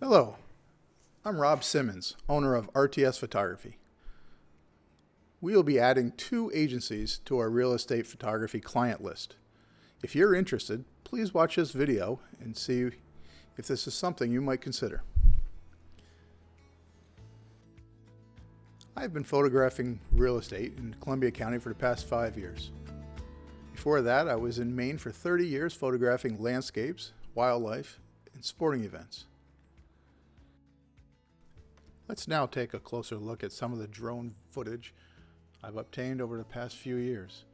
Hello, I'm Rob Simmons, owner of RTS Photography. We will be adding 2 agencies to our real estate photography client list. If you're interested, please watch this video and see if this is something you might consider. I've been photographing real estate in Columbia County for the past 5 years. Before that, I was in Maine for 30 years photographing landscapes, wildlife, and sporting events. Let's now take a closer look at some of the drone footage I've obtained over the past few years.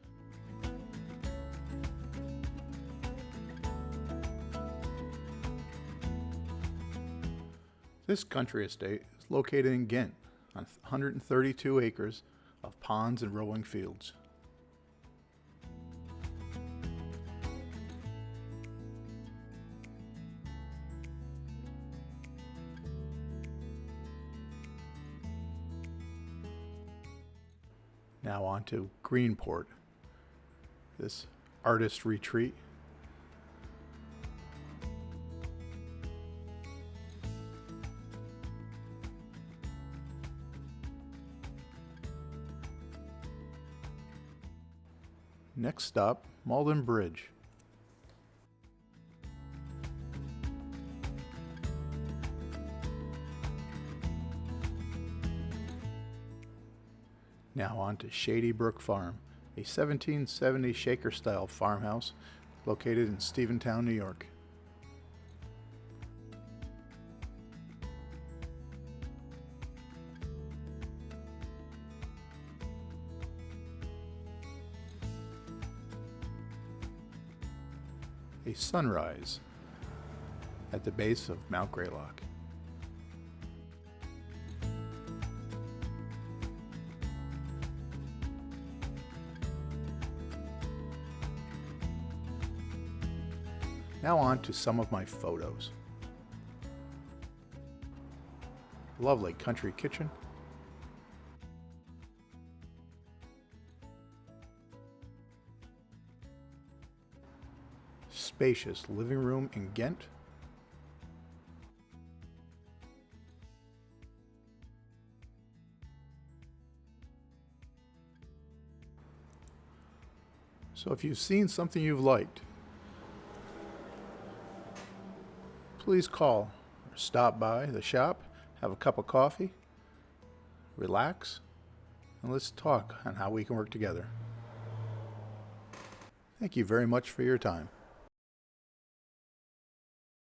This country estate is located in Ghent on 132 acres of ponds and rolling fields. Now on to Greenport, this artist retreat. Next stop, Malden Bridge. Now on to Shady Brook Farm, a 1770 Shaker-style farmhouse located in Stephentown, New York. A sunrise at the base of Mount Greylock. Now on to some of my photos. Lovely country kitchen. Spacious living room in Ghent. So if you've seen something you've liked, please call or stop by the shop, have a cup of coffee, relax, and let's talk on how we can work together. Thank you very much for your time.